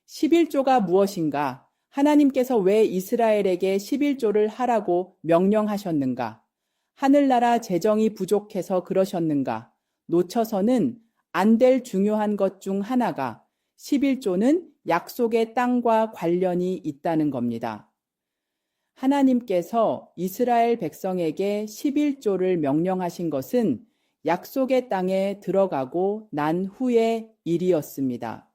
십일조가 무엇인가? 하나님께서 왜 이스라엘에게 십일조를 하라고 명령하셨는가? 하늘나라 재정이 부족해서 그러셨는가? 놓쳐서는 안 될 중요한 것 중 하나가 십일조는 약속의 땅과 관련이 있다는 겁니다. 하나님께서 이스라엘 백성에게 십일조를 명령하신 것은 약속의 땅에 들어가고 난 후의 일이었습니다.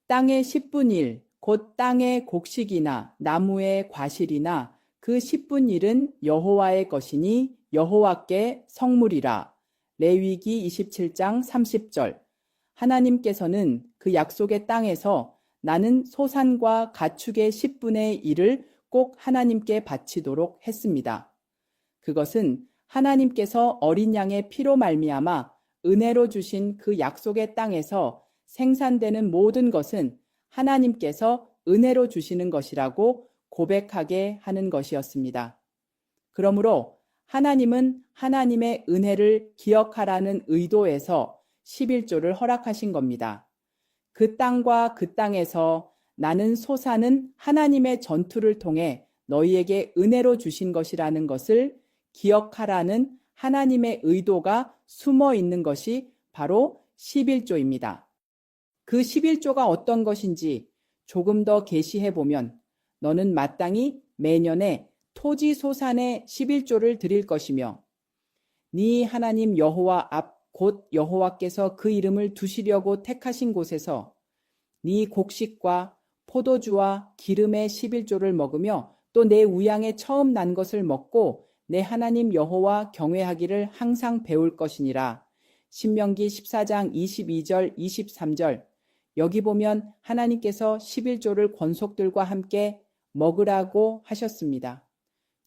땅의 10분 1, 곧 땅의 곡식이나 나무의 과실이나 그 10분 1은 여호와의 것이니 여호와께 성물이라. 레위기 27장 30절. 하나님께서는 그 약속의 땅에서 나는 소산과 가축의 10분의 1을 꼭 하나님께 바치도록 했습니다. 그것은 하나님께서 어린 양의 피로 말미암아 은혜로 주신 그 약속의 땅에서 생산되는 모든 것은 하나님께서 은혜로 주시는 것이라고 고백하게 하는 것이었습니다. 그러므로 하나님은 하나님의 은혜를 기억하라는 의도에서 11조를 허락하신 겁니다. 그 땅과 그 땅에서 나는 소산은 하나님의 전투를 통해 너희에게 은혜로 주신 것이라는 것을 기억하라는 하나님의 의도가 숨어 있는 것이 바로 11조입니다. 그 11조가 어떤 것인지 조금 더 계시해 보면 너는 마땅히 매년에 토지 소산의 11조를 드릴 것이며 네 하나님 여호와 앞 곧 여호와께서 그 이름을 두시려고 택하신 곳에서 네 곡식과 포도주와 기름의 11조를 먹으며 또 내 우양에 처음 난 것을 먹고 내 하나님 여호와 경외하기를 항상 배울 것이니라. 신명기 14장 22절 23절. 여기 보면 하나님께서 11조를 권속들과 함께 먹으라고 하셨습니다.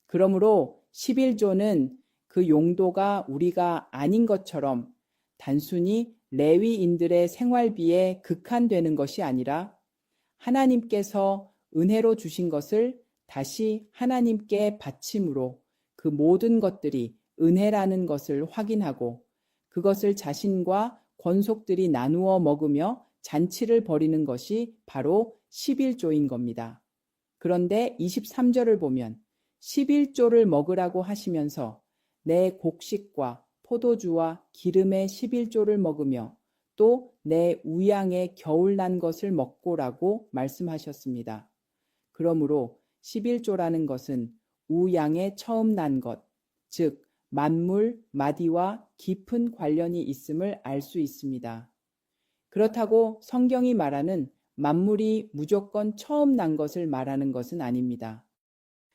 그러므로 11조는 그 용도가 우리가 아닌 것처럼 단순히 레위인들의 생활비에 극한되는 것이 아니라 하나님께서 은혜로 주신 것을 다시 하나님께 바침으로 그 모든 것들이 은혜라는 것을 확인하고 그것을 자신과 권속들이 나누어 먹으며 잔치를 벌이는 것이 바로 11조인 겁니다. 그런데 23절을 보면 11조를 먹으라고 하시면서 내 곡식과 포도주와 기름의 11조를 먹으며 또 내 우양에 겨울 난 것을 먹고라고 말씀하셨습니다. 그러므로 11조라는 것은 우양에 처음 난 것, 즉 만물, 마디와 깊은 관련이 있음을 알 수 있습니다. 그렇다고 성경이 말하는 만물이 무조건 처음 난 것을 말하는 것은 아닙니다.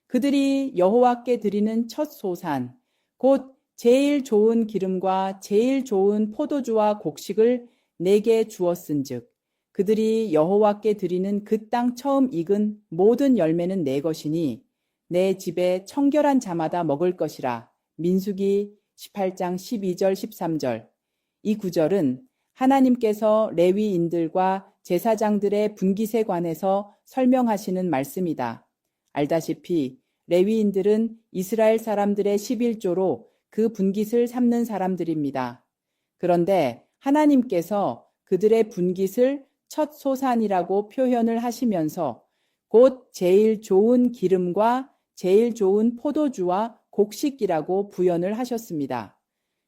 그들이 여호와께 드리는 첫 소산, 곧 제일 좋은 기름과 제일 좋은 포도주와 곡식을 내게 주었은즉 그들이 여호와께 드리는 그 땅 처음 익은 모든 열매는 내 것이니 내 집에 청결한 자마다 먹을 것이라. 민수기 18장 12절 13절. 이 구절은 하나님께서 레위인들과 제사장들의 분깃에 관해서 설명하시는 말씀이다. 알다시피 레위인들은 이스라엘 사람들의 11조로 그 분깃을 삼는 사람들입니다. 그런데 하나님께서 그들의 분깃을 첫 소산이라고 표현을 하시면서 곧 제일 좋은 기름과 제일 좋은 포도주와 곡식이라고 부연을 하셨습니다.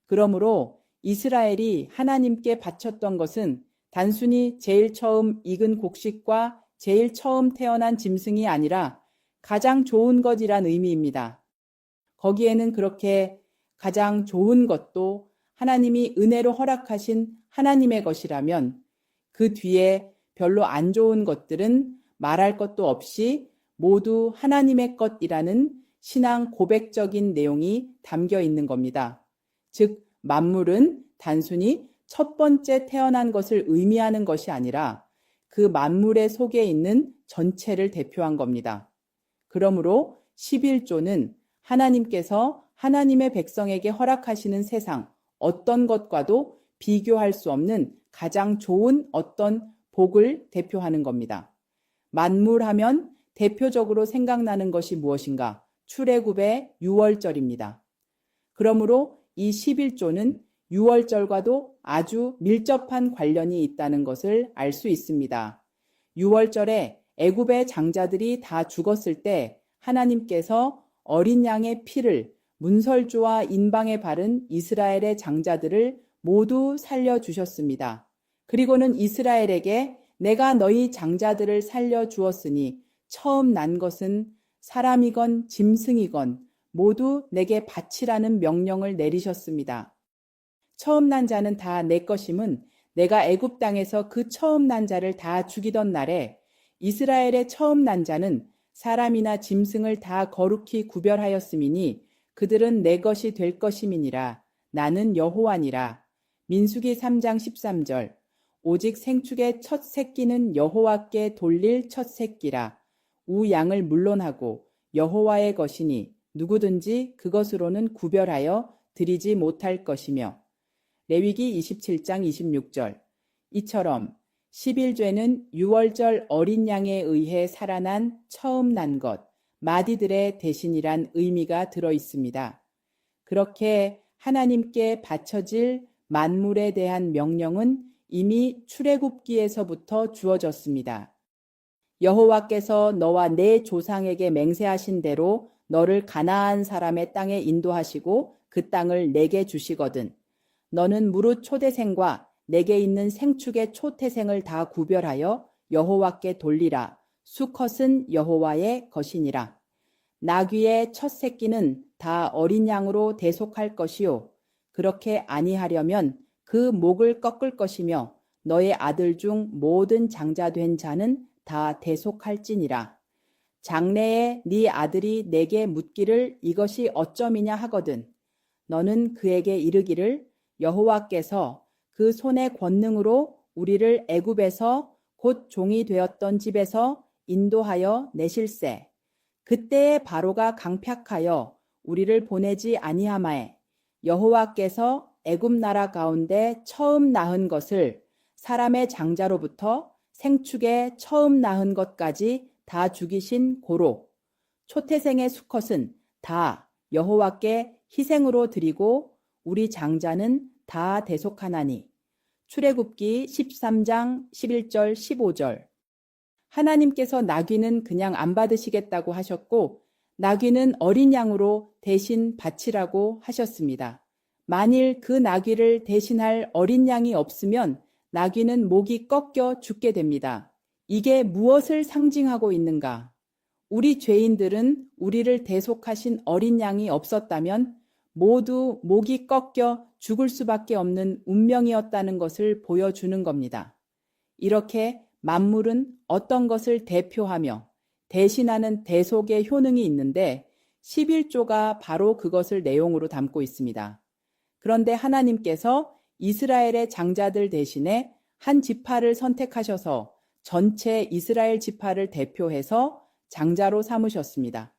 그러므로 이스라엘이 하나님께 바쳤던 것은 단순히 제일 처음 익은 곡식과 제일 처음 태어난 짐승이 아니라 가장 좋은 것이란 의미입니다. 거기에는 그렇게 가장 좋은 것도 하나님이 은혜로 허락하신 하나님의 것이라면 그 뒤에 별로 안 좋은 것들은 말할 것도 없이 모두 하나님의 것이라는 신앙 고백적인 내용이 담겨 있는 겁니다. 즉 만물은 단순히 첫 번째 태어난 것을 의미하는 것이 아니라 그 만물의 속에 있는 전체를 대표한 겁니다. 그러므로 11조는 하나님께서 하나님의 백성에게 허락하시는 세상 어떤 것과도 비교할 수 없는 가장 좋은 어떤 복을 대표하는 겁니다. 만물하면 대표적으로 생각나는 것이 무엇인가? 출애굽의 6월절입니다. 그러므로 이 11조는 6월절과도 아주 밀접한 관련이 있다는 것을 알 수 있습니다. 유월절에 애굽의 장자들이 다 죽었을 때 하나님께서 어린 양의 피를 문설주와 인방에 바른 이스라엘의 장자들을 모두 살려주셨습니다. 그리고는 이스라엘에게 내가 너희 장자들을 살려주었으니 처음 난 것은 사람이건 짐승이건 모두 내게 바치라는 명령을 내리셨습니다. 처음 난 자는 다 내 것임은 내가 애굽 땅에서 그 처음 난 자를 다 죽이던 날에 이스라엘의 처음 난 자는 사람이나 짐승을 다 거룩히 구별하였음이니 그들은 내 것이 될 것임이니라. 나는 여호와니라. 민수기 3장 13절. 오직 생축의 첫 새끼는 여호와께 돌릴 첫 새끼라. 우 양을 물론하고 여호와의 것이니 누구든지 그것으로는 구별하여 드리지 못할 것이며. 레위기 27장 26절. 이처럼 11죄는 유월절 어린 양에 의해 살아난 처음 난 것, 마디들의 대신이란 의미가 들어 있습니다. 그렇게 하나님께 바쳐질 만물에 대한 명령은 이미 출애굽기에서부터 주어졌습니다. 여호와께서 너와 내 조상에게 맹세하신 대로 너를 가나안 사람의 땅에 인도하시고 그 땅을 내게 주시거든. 너는 무릇 초대생과 내게 있는 생축의 초태생을 다 구별하여 여호와께 돌리라. 수컷은 여호와의 것이니라. 나귀의 첫 새끼는 다 어린 양으로 대속할 것이요. 그렇게 아니하려면 그 목을 꺾을 것이며 너의 아들 중 모든 장자된 자는 다 대속할지니라. 장래에 네 아들이 내게 묻기를 이것이 어쩌미냐 하거든. 너는 그에게 이르기를 여호와께서 그 손의 권능으로 우리를 애굽에서 곧 종이 되었던 집에서 인도하여 내실세. 그때에 바로가 강팍하여 우리를 보내지 아니하마에 여호와께서 애굽 나라 가운데 처음 낳은 것을 사람의 장자로부터 생축의 처음 낳은 것까지 다 죽이신 고로 초태생의 수컷은 다 여호와께 희생으로 드리고 우리 장자는 다 대속하나니. 출애굽기 13장 11절 15절. 하나님께서 나귀는 그냥 안 받으시겠다고 하셨고 나귀는 어린 양으로 대신 바치라고 하셨습니다. 만일 그 나귀를 대신할 어린 양이 없으면 나귀는 목이 꺾여 죽게 됩니다. 이게 무엇을 상징하고 있는가? 우리 죄인들은 우리를 대속하신 어린 양이 없었다면 모두 목이 꺾여 죽을 수밖에 없는 운명이었다는 것을 보여주는 겁니다. 이렇게 만물은 어떤 것을 대표하며 대신하는 대속의 효능이 있는데 11조가 바로 그것을 내용으로 담고 있습니다. 그런데 하나님께서 이스라엘의 장자들 대신에 한 지파를 선택하셔서 전체 이스라엘 지파를 대표해서 장자로 삼으셨습니다.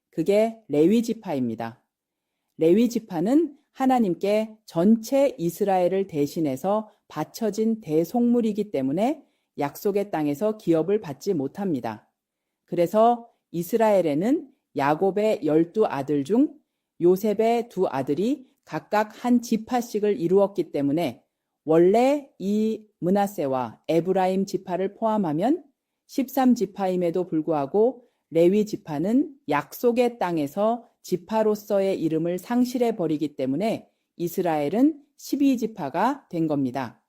그게 레위 지파입니다. 레위 지파는 하나님께 전체 이스라엘을 대신해서 바쳐진 대속물이기 때문에 약속의 땅에서 기업을 받지 못합니다. 그래서 이스라엘에는 야곱의 12아들 중 요셉의 2아들이 각각 한 지파씩을 이루었기 때문에 원래 이 므낫세와 에브라임 지파를 포함하면 13지파임에도 불구하고 레위 지파는 약속의 땅에서 지파로서의 이름을 상실해 버리기 때문에 이스라엘은 12지파가 된 겁니다.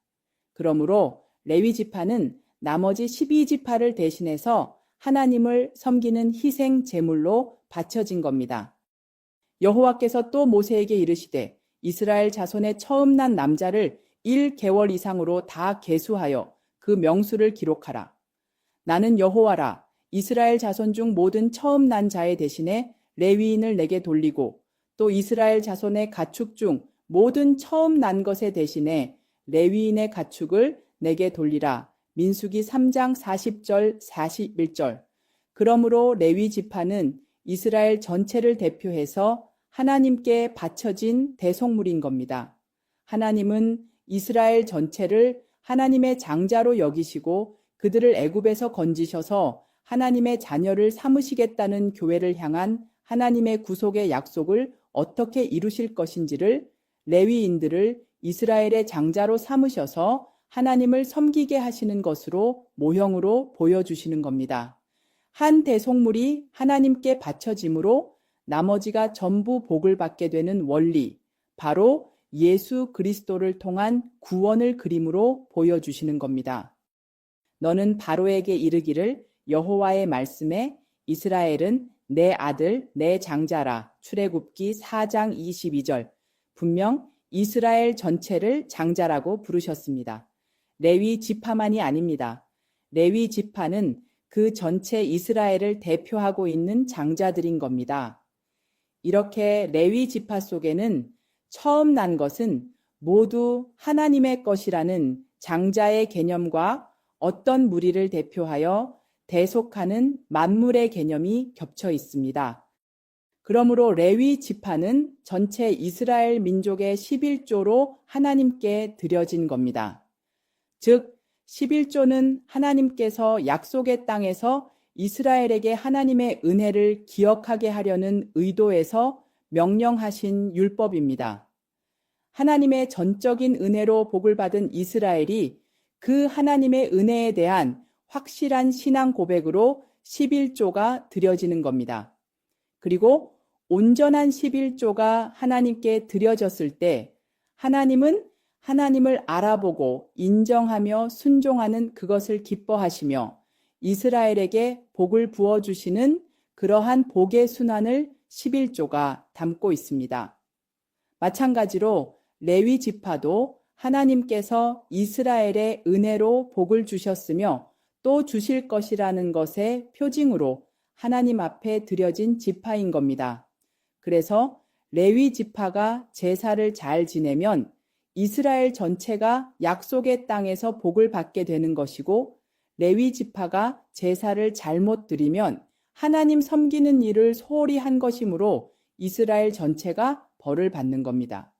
그러므로 레위 지파는 나머지 12지파를 대신해서 하나님을 섬기는 희생 제물로 바쳐진 겁니다. 여호와께서 또 모세에게 이르시되 이스라엘 자손의 처음 난 남자를 1개월 이상으로 다 계수하여 그 명수를 기록하라. 나는 여호와라. 이스라엘 자손 중 모든 처음 난 자의 대신에 레위인을 내게 돌리고 또 이스라엘 자손의 가축 중 모든 처음 난 것의 대신에 레위인의 가축을 내게 돌리라. 민수기 3장 40절 41절. 그러므로 레위 지파는 이스라엘 전체를 대표해서 하나님께 바쳐진 대속물인 겁니다. 하나님은 이스라엘 전체를 하나님의 장자로 여기시고 그들을 애굽에서 건지셔서 하나님의 자녀를 삼으시겠다는 교회를 향한 하나님의 구속의 약속을 어떻게 이루실 것인지를 레위인들을 이스라엘의 장자로 삼으셔서 하나님을 섬기게 하시는 것으로 모형으로 보여주시는 겁니다. 한 대속물이 하나님께 바쳐짐으로 나머지가 전부 복을 받게 되는 원리, 바로 예수 그리스도를 통한 구원을 그림으로 보여주시는 겁니다. 너는 바로에게 이르기를 여호와의 말씀에 이스라엘은 내 아들 내 장자라. 출애굽기 4장 22절. 분명 이스라엘 전체를 장자라고 부르셨습니다. 레위 지파만이 아닙니다. 레위 지파는 그 전체 이스라엘을 대표하고 있는 장자들인 겁니다. 이렇게 레위 지파 속에는 처음 난 것은 모두 하나님의 것이라는 장자의 개념과 어떤 무리를 대표하여 대속하는 만물의 개념이 겹쳐 있습니다. 그러므로 레위 지파는 전체 이스라엘 민족의 11조로 하나님께 드려진 겁니다. 즉 11조는 하나님께서 약속의 땅에서 이스라엘에게 하나님의 은혜를 기억하게 하려는 의도에서 명령하신 율법입니다. 하나님의 전적인 은혜로 복을 받은 이스라엘이 그 하나님의 은혜에 대한 확실한 신앙 고백으로 11조가 드려지는 겁니다. 그리고 온전한 11조가 하나님께 드려졌을 때 하나님은 하나님을 알아보고 인정하며 순종하는 그것을 기뻐하시며 이스라엘에게 복을 부어주시는 그러한 복의 순환을 11조가 담고 있습니다. 마찬가지로 레위 지파도 하나님께서 이스라엘의 은혜로 복을 주셨으며 또 주실 것이라는 것의 표징으로 하나님 앞에 드려진 지파인 겁니다. 그래서 레위 지파가 제사를 잘 지내면 이스라엘 전체가 약속의 땅에서 복을 받게 되는 것이고 레위 지파가 제사를 잘못 드리면 하나님 섬기는 일을 소홀히 한 것이므로 이스라엘 전체가 벌을 받는 겁니다.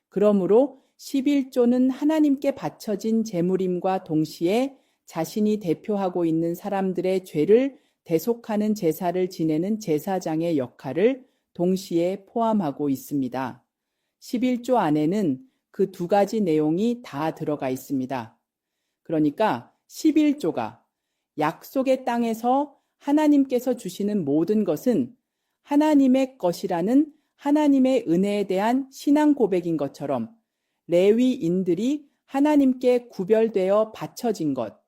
그러므로 11조는 하나님께 바쳐진 제물임과 동시에 자신이 대표하고 있는 사람들의 죄를 대속하는 제사를 지내는 제사장의 역할을 동시에 포함하고 있습니다. 11조 안에는 그 두 가지 내용이 다 들어가 있습니다. 그러니까 11조가 약속의 땅에서 하나님께서 주시는 모든 것은 하나님의 것이라는 하나님의 은혜에 대한 신앙 고백인 것처럼 레위인들이 하나님께 구별되어 바쳐진 것,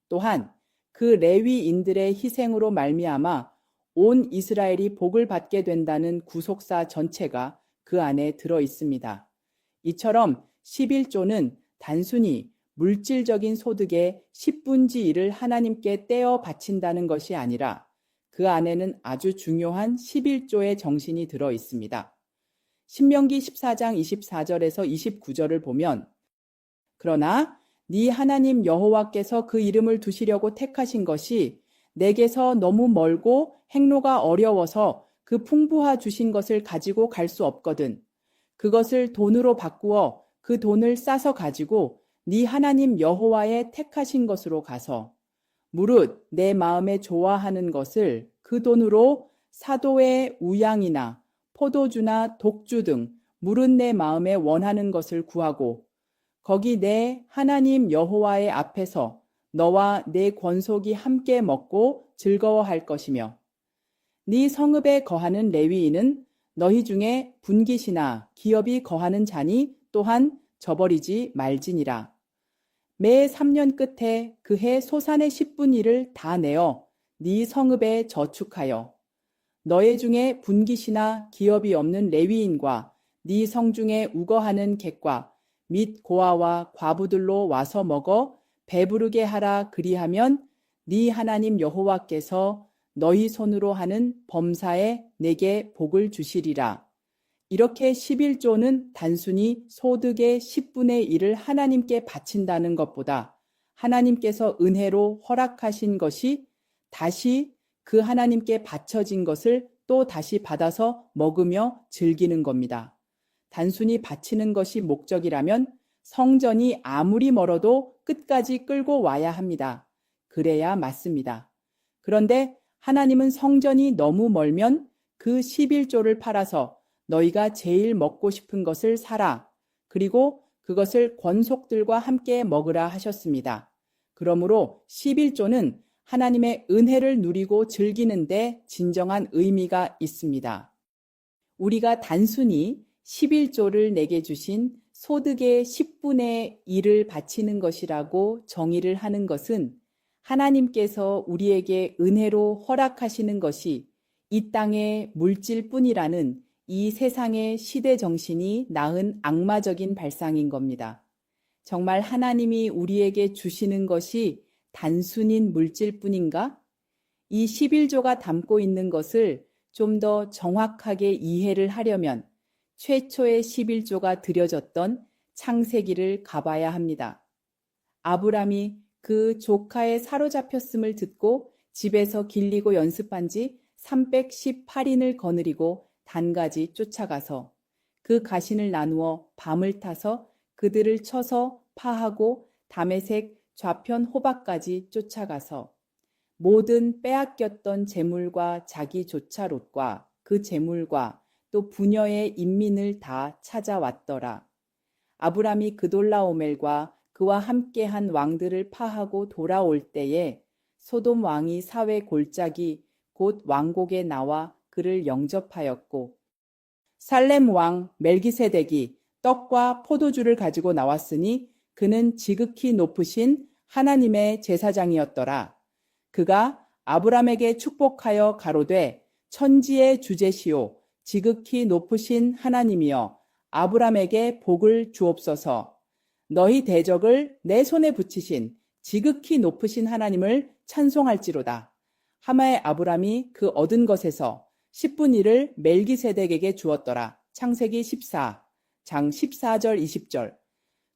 또한 그 레위인들의 희생으로 말미암아 온 이스라엘이 복을 받게 된다는 구속사 전체가 그 안에 들어 있습니다. 이처럼 11조는 단순히 물질적인 소득의 10분지 1을 하나님께 떼어 바친다는 것이 아니라 그 안에는 아주 중요한 11조의 정신이 들어 있습니다. 신명기 14장 24절에서 29절을 보면 그러나 네 하나님 여호와께서 그 이름을 두시려고 택하신 것이 내게서 너무 멀고 행로가 어려워서 그 풍부하 주신 것을 가지고 갈 수 없거든. 그것을 돈으로 바꾸어 그 돈을 싸서 가지고 네 하나님 여호와의 택하신 것으로 가서 무릇 내 마음에 좋아하는 것을 그 돈으로 사도의 우양이나 포도주나 독주 등 무릇 내 마음에 원하는 것을 구하고 거기 내 하나님 여호와의 앞에서 너와 내 권속이 함께 먹고 즐거워할 것이며 네 성읍에 거하는 레위인은 너희 중에 분깃이나 기업이 거하는 자니 또한 저버리지 말지니라. 매 3년 끝에 그해 소산의 10분 1을 다 내어 네 성읍에 저축하여 너희 중에 분깃이나 기업이 없는 레위인과 네 성중에 우거하는 객과 및 고아와 과부들로 와서 먹어 배부르게 하라. 그리하면 네 하나님 여호와께서 너희 손으로 하는 범사에 내게 복을 주시리라. 이렇게 11조는 단순히 소득의 10분의 1을 하나님께 바친다는 것보다 하나님께서 은혜로 허락하신 것이 다시 그 하나님께 바쳐진 것을 또 다시 받아서 먹으며 즐기는 겁니다. 단순히 바치는 것이 목적이라면 성전이 아무리 멀어도 끝까지 끌고 와야 합니다. 그래야 맞습니다. 그런데 하나님은 성전이 너무 멀면 그 11조를 팔아서 너희가 제일 먹고 싶은 것을 사라. 그리고 그것을 권속들과 함께 먹으라 하셨습니다. 그러므로 11조는 하나님의 은혜를 누리고 즐기는데 진정한 의미가 있습니다. 우리가 단순히 11조를 내게 주신 소득의 10분의 1을 바치는 것이라고 정의를 하는 것은 하나님께서 우리에게 은혜로 허락하시는 것이 이 땅의 물질뿐이라는 이 세상의 시대 정신이 낳은 악마적인 발상인 겁니다. 정말 하나님이 우리에게 주시는 것이 단순인 물질뿐인가? 이 11조가 담고 있는 것을 좀 더 정확하게 이해를 하려면 최초의 11조가 드려졌던 창세기를 가봐야 합니다. 아브람이 그 조카에 사로잡혔음을 듣고 집에서 길리고 연습한 지 318인을 거느리고 단가지 쫓아가서 그 가신을 나누어 밤을 타서 그들을 쳐서 파하고 다메색 좌편 호박까지 쫓아가서 모든 빼앗겼던 재물과 자기 조차롯과 그 재물과 또 부녀의 인민을 다 찾아왔더라. 아브람이 그돌라오멜과 그와 함께한 왕들을 파하고 돌아올 때에 소돔 왕이 사회 골짜기 곧 왕곡에 나와 그를 영접하였고 살렘 왕 멜기세덱이 떡과 포도주를 가지고 나왔으니 그는 지극히 높으신 하나님의 제사장이었더라. 그가 아브람에게 축복하여 가로되 천지의 주제시오 지극히 높으신 하나님이여 아브람에게 복을 주옵소서. 너희 대적을 내 손에 붙이신 지극히 높으신 하나님을 찬송할지로다. 하마의 아브람이 그 얻은 것에서 10분의 1을 멜기세덱에게 주었더라. 창세기 14장 14절 20절.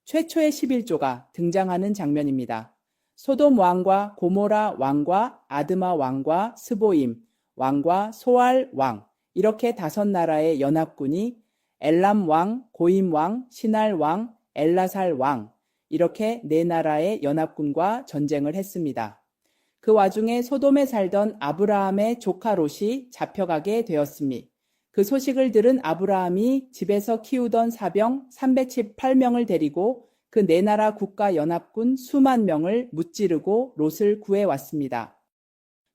최초의 11조가 등장하는 장면입니다. 소돔 왕과 고모라 왕과 아드마 왕과 스보임 왕과 소알 왕 이렇게 5나라의 연합군이 엘람 왕, 고임 왕, 시날 왕, 엘라살 왕 이렇게 4나라의 연합군과 전쟁을 했습니다. 그 와중에 소돔에 살던 아브라함의 조카 롯이 잡혀가게 되었으니 그 소식을 들은 아브라함이 집에서 키우던 사병 318명을 데리고 그 4나라 국가 연합군 수만 명을 무찌르고 롯을 구해왔습니다.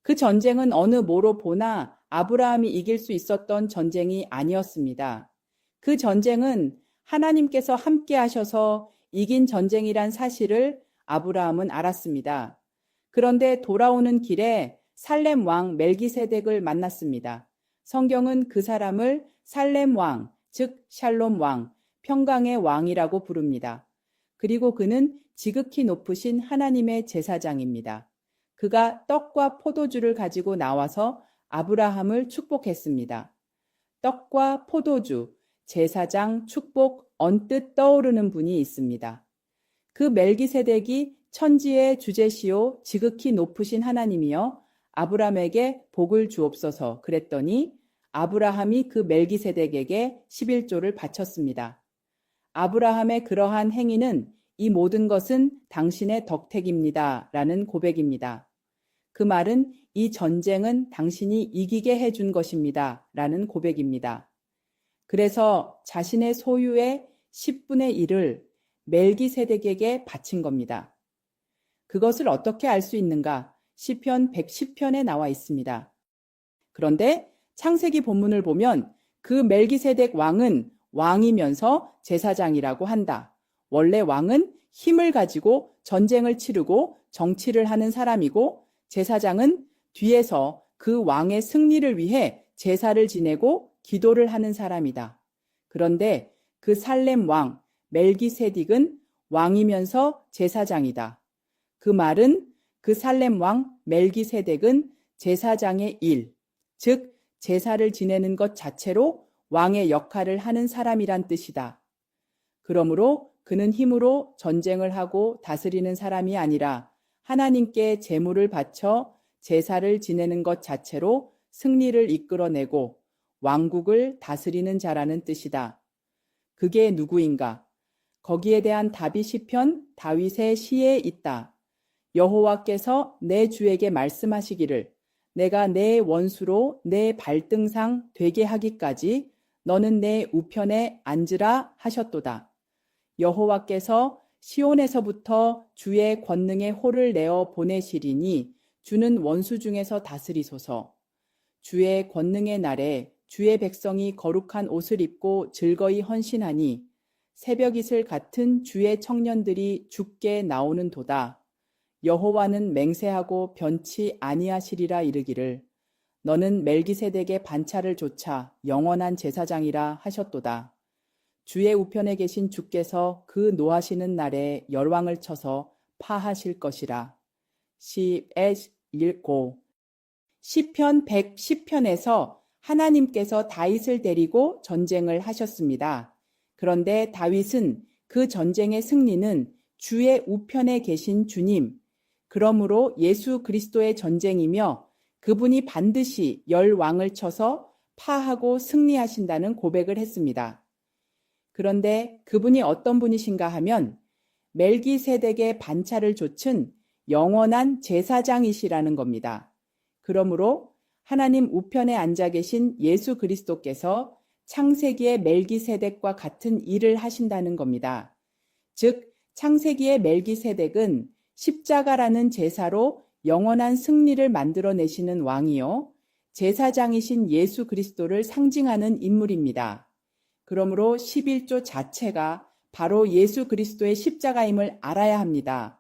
그 전쟁은 어느 뭐로 보나 아브라함이 이길 수 있었던 전쟁이 아니었습니다. 그 전쟁은 하나님께서 함께 하셔서 이긴 전쟁이란 사실을 아브라함은 알았습니다. 그런데 돌아오는 길에 살렘 왕 멜기세덱을 만났습니다. 성경은 그 사람을 살렘 왕, 즉 샬롬 왕, 평강의 왕이라고 부릅니다. 그리고 그는 지극히 높으신 하나님의 제사장입니다. 그가 떡과 포도주를 가지고 나와서 아브라함을 축복했습니다. 떡과 포도주, 제사장, 축복, 언뜻 떠오르는 분이 있습니다. 그 멜기세덱이 천지의 주제시오 지극히 높으신 하나님이여 아브라함에게 복을 주옵소서 그랬더니 아브라함이 그 멜기세덱에게 11조를 바쳤습니다. 아브라함의 그러한 행위는 이 모든 것은 당신의 덕택입니다. 라는 고백입니다. 그 말은 이 전쟁은 당신이 이기게 해준 것입니다. 라는 고백입니다. 그래서 자신의 소유의 10분의 1을 멜기세덱에게 바친 겁니다. 그것을 어떻게 알 수 있는가? 시편 110편에 나와 있습니다. 그런데 창세기 본문을 보면 그 멜기세덱 왕은 왕이면서 제사장이라고 한다. 원래 왕은 힘을 가지고 전쟁을 치르고 정치를 하는 사람이고 제사장은 뒤에서 그 왕의 승리를 위해 제사를 지내고 기도를 하는 사람이다. 그런데 그 살렘 왕 멜기세덱은 왕이면서 제사장이다. 그 말은 그 살렘 왕 멜기세덱은 제사장의 일, 즉 제사를 지내는 것 자체로 왕의 역할을 하는 사람이란 뜻이다. 그러므로 그는 힘으로 전쟁을 하고 다스리는 사람이 아니라 하나님께 제물을 바쳐 제사를 지내는 것 자체로 승리를 이끌어내고 왕국을 다스리는 자라는 뜻이다. 그게 누구인가? 거기에 대한 답이 시편 다윗의 시에 있다. 여호와께서 내 주에게 말씀하시기를 내가 내 원수로 내 발등상 되게 하기까지 너는 내 우편에 앉으라 하셨도다. 여호와께서 시온에서부터 주의 권능의 호를 내어 보내시리니 주는 원수 중에서 다스리소서. 주의 권능의 날에 주의 백성이 거룩한 옷을 입고 즐거이 헌신하니 새벽 이슬 같은 주의 청년들이 죽게 나오는도다. 여호와는 맹세하고 변치 아니하시리라 이르기를 너는 멜기세덱의 반차를 조차 영원한 제사장이라 하셨도다. 주의 우편에 계신 주께서 그 노하시는 날에 열왕을 쳐서 파하실 것이라. 시편 110편에서 하나님께서 다윗을 데리고 전쟁을 하셨습니다. 그런데 다윗은 그 전쟁의 승리는 주의 우편에 계신 주님, 그러므로 예수 그리스도의 전쟁이며 그분이 반드시 열왕을 쳐서 파하고 승리하신다는 고백을 했습니다. 그런데 그분이 어떤 분이신가 하면 멜기세덱의 반차를 좇은 영원한 제사장이시라는 겁니다. 그러므로 하나님 우편에 앉아 계신 예수 그리스도께서 창세기의 멜기세덱과 같은 일을 하신다는 겁니다. 즉, 창세기의 멜기세덱은 십자가라는 제사로 영원한 승리를 만들어내시는 왕이요, 제사장이신 예수 그리스도를 상징하는 인물입니다. 그러므로 11조 자체가 바로 예수 그리스도의 십자가임을 알아야 합니다.